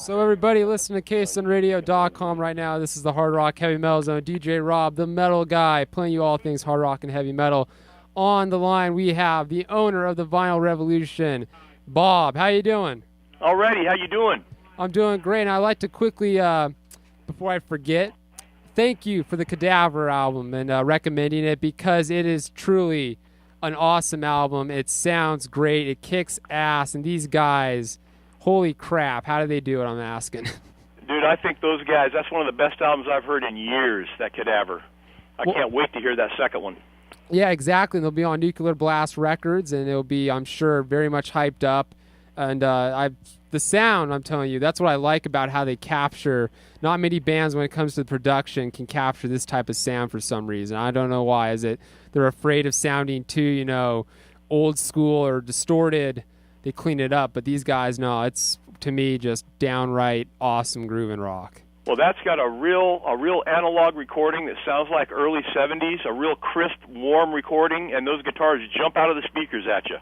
So everybody listen to KSunRadio.com right now. This is the Hard Rock Heavy Metal Zone. DJ Rob, the metal guy, playing you all things hard rock and heavy metal. On the line, we have the owner of the Vinyl Revolution, Bob. How you doing? Alrighty, how you doing? I'm doing great, and I'd like to quickly, before I forget, thank you for the Cadaver album and recommending it, because it is truly an awesome album. It sounds great. It kicks ass, and these guys, holy crap, how do they do it, I'm asking. Dude, I think those guys, that's one of the best albums I've heard in years, that Cadaver. I can't wait to hear that second one. Yeah, exactly. They'll be on Nuclear Blast Records, and it'll be, I'm sure, very much hyped up. And the sound, I'm telling you, that's what I like about how they capture. Not many bands, when it comes to production, can capture this type of sound for some reason. I don't know why. Is it they're afraid of sounding too, old school or distorted? They clean it up. But these guys, no, it's, to me, just downright awesome grooving rock. Well, that's got a real analog recording that sounds like early 70s, a real crisp, warm recording, and those guitars jump out of the speakers at you.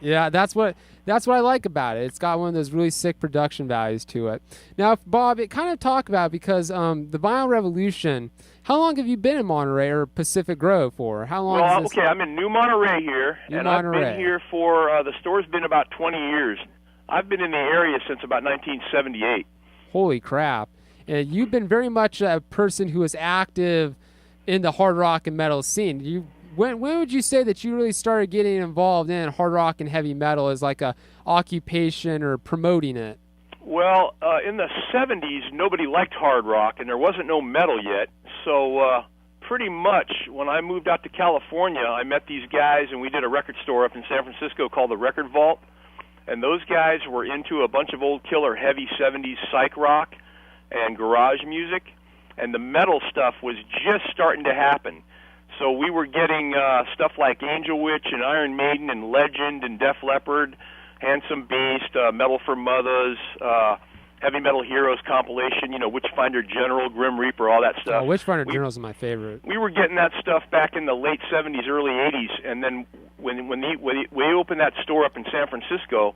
Yeah, that's what I like about it. It's got one of those really sick production values to it. Now, Bob, it kind of talk about, because the Vinyl Revolution, how long have you been in Monterey or Pacific Grove for? How long? Well, okay, I'm in New Monterey here, I've been here for, the store's been about 20 years. I've been in the area since about 1978. Holy crap. And you've been very much a person who is active in the hard rock and metal scene. When would you say that you really started getting involved in hard rock and heavy metal as like a occupation or promoting it? Well, in the 70s, nobody liked hard rock, and there wasn't no metal yet. So pretty much when I moved out to California, I met these guys, and we did a record store up in San Francisco called the Record Vault. And those guys were into a bunch of old killer heavy 70s psych rock and garage music, and the metal stuff was just starting to happen. So we were getting stuff like Angel Witch and Iron Maiden and Legend and Def Leppard, Handsome Beast, Metal for Mothers, Heavy Metal Heroes compilation, Witchfinder General, Grim Reaper, all that stuff. Oh, Witchfinder General is my favorite. We were getting that stuff back in the late 70s, early 80s, and then when we opened that store up in San Francisco,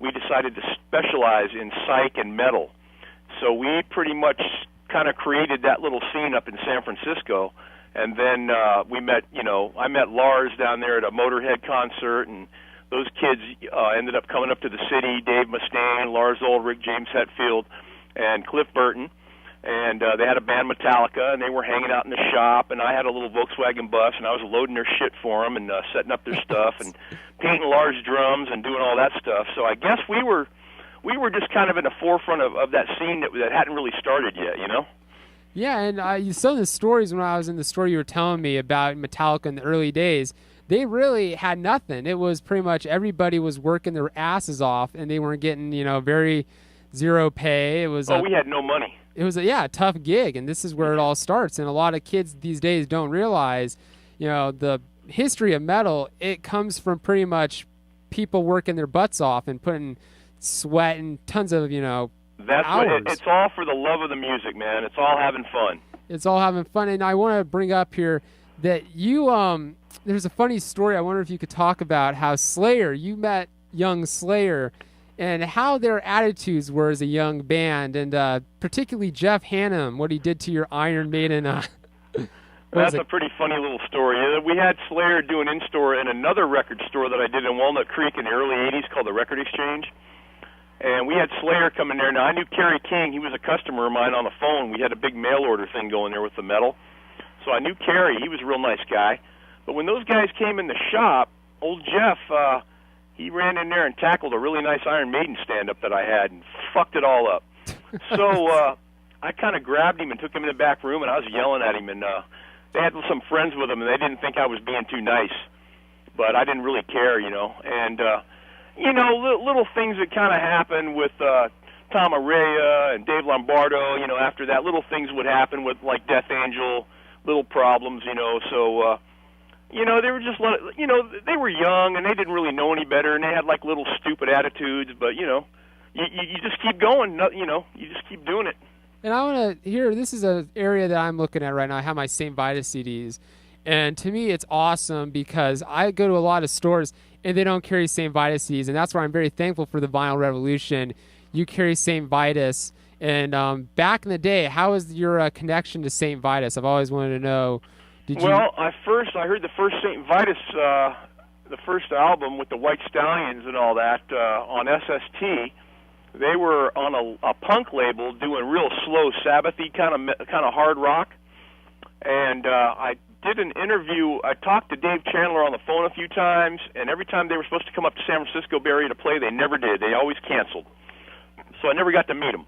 we decided to specialize in psych and metal. So we pretty much kind of created that little scene up in San Francisco, and then we met, I met Lars down there at a Motorhead concert, and those kids ended up coming up to the city, Dave Mustaine, Lars Ulrich, James Hetfield, and Cliff Burton, and they had a band Metallica, and they were hanging out in the shop, and I had a little Volkswagen bus, and I was loading their shit for them and setting up their stuff and painting Lars drums and doing all that stuff. So I guess we were just kind of in the forefront of that scene that hadn't really started yet, Yeah, and some of the stories when I was in the store you were telling me about Metallica in the early days, they really had nothing. It was pretty much everybody was working their asses off, and they weren't getting, very zero pay. It was we had no money. It was a tough gig, and this is where it all starts. And a lot of kids these days don't realize, the history of metal, it comes from pretty much people working their butts off and putting sweat and tons of, That's hours. It's all for the love of the music, man. It's all having fun. It's all having fun. And I want to bring up here that you, there's a funny story. I wonder if you could talk about how you met young Slayer and how their attitudes were as a young band, and particularly Jeff Hannum, what he did to your Iron Maiden. That's a pretty funny little story. We had Slayer do an in-store in another record store that I did in Walnut Creek in the early 80s called the Record Exchange. And we had Slayer come in there. Now, I knew Kerry King. He was a customer of mine on the phone. We had a big mail order thing going there with the metal. So I knew Kerry. He was a real nice guy. But when those guys came in the shop, old Jeff, he ran in there and tackled a really nice Iron Maiden stand-up that I had and fucked it all up. So I kind of grabbed him and took him in the back room, and I was yelling at him. And they had some friends with them, and they didn't think I was being too nice. But I didn't really care, And, little things that kind of happened with Tom Araya and Dave Lombardo, after that, little things would happen with, like, Death Angel, little problems, So, they were just, they were young, and they didn't really know any better, and they had, like, little stupid attitudes, but, you just keep going, you just keep doing it. And I want to hear, this is an area that I'm looking at right now. I have my St. Vitus CDs. And to me, it's awesome because I go to a lot of stores and they don't carry St. Vitus CDs. And that's why I'm very thankful for the Vinyl Revolution. you carry St. Vitus. And back in the day, how was your connection to St. Vitus? I've always wanted to know. Well, I heard the first St. Vitus, the first album with the White Stallions and all that on SST. They were on a punk label doing real slow Sabbathy kind of hard rock. And I did an interview. I talked to Dave Chandler on the phone a few times, and every time they were supposed to come up to San Francisco Bay Area to play, they never did. They always canceled. So I never got to meet them.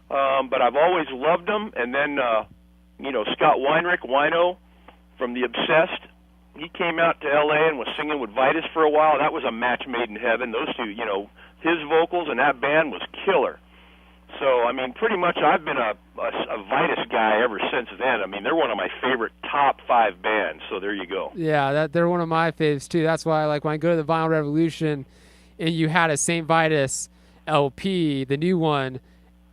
But I've always loved them. And then, Scott Weinrich, Wino, from The Obsessed, he came out to L.A. and was singing with Vitus for a while. That was a match made in heaven. Those two, his vocals and that band was killer. So, pretty much I've been a Vitus guy ever since then. They're one of my favorite top 5 bands, so there you go. Yeah, they're one of my faves, too. That's why, when I go to the Vinyl Revolution and you had a St. Vitus LP, the new one,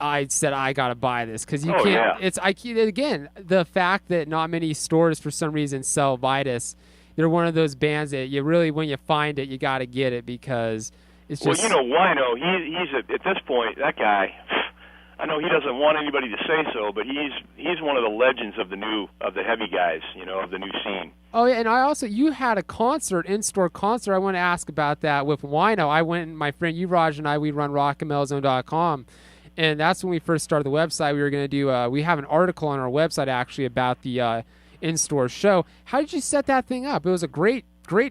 I said I gotta buy this because you can't. Yeah. Again, the fact that not many stores for some reason sell Vitus. They're one of those bands that you really, when you find it, you gotta get it because it's just. Well, Wino, he's at this point, that guy. I know he doesn't want anybody to say so, but he's one of the legends of the heavy guys, of the new scene. Oh yeah, and you had a concert, in-store concert. I want to ask about that with Wino. I went, my friend Raj and I, we run rockandmelzone.com. And that's when we first started the website. We were going to do, we have an article on our website actually about the in-store show. How did you set that thing up? It was a great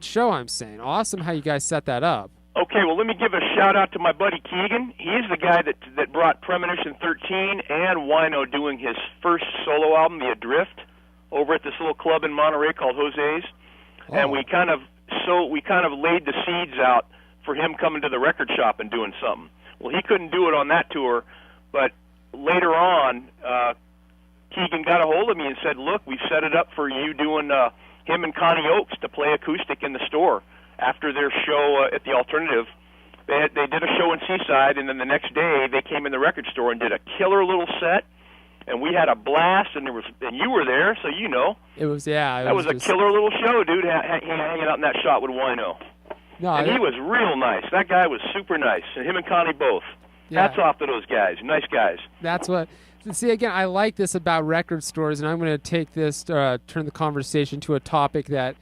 show, I'm saying. Awesome how you guys set that up. Okay, well, let me give a shout-out to my buddy Keegan. He's the guy that brought Premonition 13 and Wino doing his first solo album, The Adrift, over at this little club in Monterey called Jose's. Oh. And we kind of laid the seeds out for him coming to the record shop and doing something. Well, he couldn't do it on that tour, but later on, Keegan got a hold of me and said, look, we've set it up for you doing him and Connie Oakes to play acoustic in the store after their show at the Alternative. They did a show in Seaside, and then the next day they came in the record store and did a killer little set, and we had a blast, and you were there, so you know. It was, yeah. That was a killer little show, dude, hanging out in that shot with Wino. No, and he was real nice. That guy was super nice, and him and Connie both. Yeah. Hats off to those guys. Nice guys. That's what. See, again, I like this about record stores, and I'm going to take this, turn the conversation to a topic that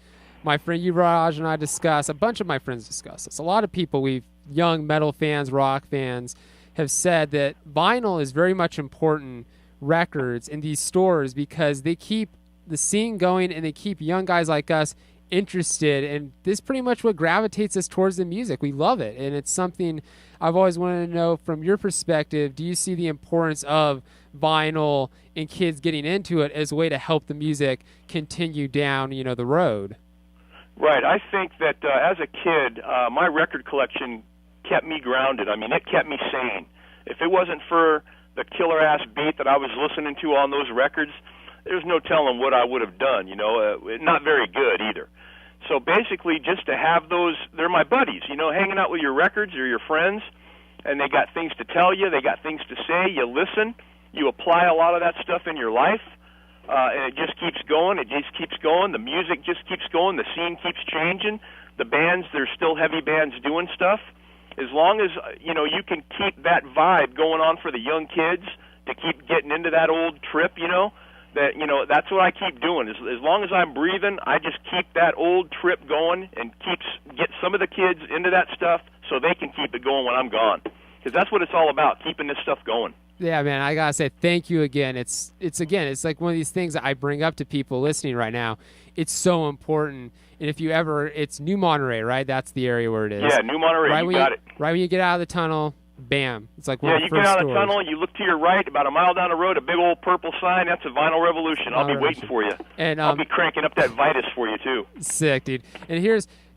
my friend Raj and I discuss. A bunch of my friends discuss this. A lot of people, young metal fans, rock fans, have said that vinyl is very much important records in these stores because they keep the scene going and they keep young guys like us interested, and this is pretty much what gravitates us towards the music. We love it, and it's something I've always wanted to know from your perspective. Do you see the importance of vinyl and kids getting into it as a way to help the music continue down, the road? Right. I think that as a kid, my record collection kept me grounded. It kept me sane. If it wasn't for the killer-ass beat that I was listening to on those records, there's no telling what I would have done, not very good either. So basically, just to have those, they're my buddies, hanging out with your records or your friends, and they got things to tell you, they got things to say, you listen, you apply a lot of that stuff in your life, and it just keeps going, the music just keeps going, the scene keeps changing, the bands, there's still heavy bands doing stuff. As long as, you can keep that vibe going on for the young kids to keep getting into that old trip, that's what I keep doing. As long as I'm breathing, I just keep that old trip going and get some of the kids into that stuff so they can keep it going when I'm gone. Because that's what it's all about, keeping this stuff going. Yeah, man, I gotta say thank you again. It's like one of these things that I bring up to people listening right now. It's so important. And if you ever, it's New Monterey, right? That's the area where it is. Yeah, New Monterey, right, you got it. Right when you get out of the tunnel, bam. It's like one of the first you get out of stores. the tunnel, you look to your right, about a mile down the road, a big old purple sign, that's a Vinyl Revolution. I'll be waiting for you. And I'll be cranking up that Vitus for you, too. Sick, dude. And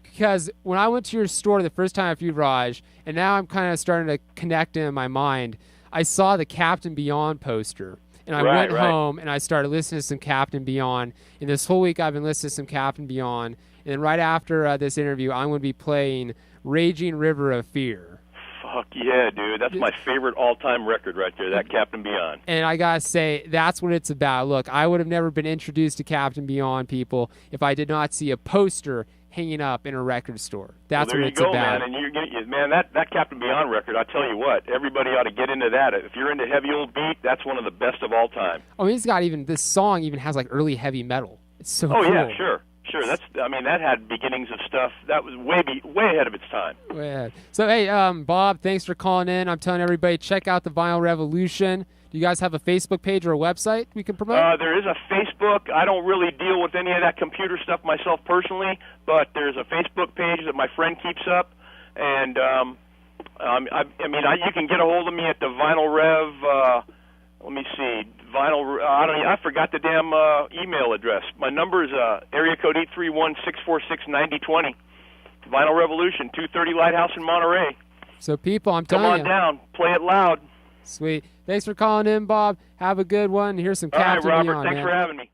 because when I went to your store the first time with Raj, and now I'm kind of starting to connect in my mind, I saw the Captain Beyond poster. And I went home and I started listening to some Captain Beyond. And this whole week I've been listening to some Captain Beyond. And then right after this interview, I'm going to be playing Raging River of Fear. Fuck yeah, dude. That's my favorite all-time record right there, that Captain Beyond. And I got to say, that's what it's about. Look, I would have never been introduced to Captain Beyond, people, if I did not see a poster hanging up in a record store. That's well, what it's go, about. Man, and man, that Captain Beyond record, I tell you what, everybody ought to get into that. If you're into heavy old beat, that's one of the best of all time. Oh, he's got this song even has like early heavy metal. It's so cool. Yeah, sure. That had beginnings of stuff that was way ahead of its time. Way ahead. So hey, Bob, thanks for calling in. I'm telling everybody, check out the Vinyl Revolution. Do you guys have a Facebook page or a website we can promote? There is a Facebook. I don't really deal with any of that computer stuff myself personally, but there's a Facebook page that my friend keeps up, and you can get a hold of me at the Vinyl Rev. Let me see, Vinyl. I forgot the damn email address. My number is area code 831-646-9020. Vinyl Revolution, 230 Lighthouse in Monterey. So people, I'm telling you, come on down, play it loud. Sweet. Thanks for calling in, Bob. Have a good one. Here's some All right, Captain Robert. Beyond, Thanks man. for having me.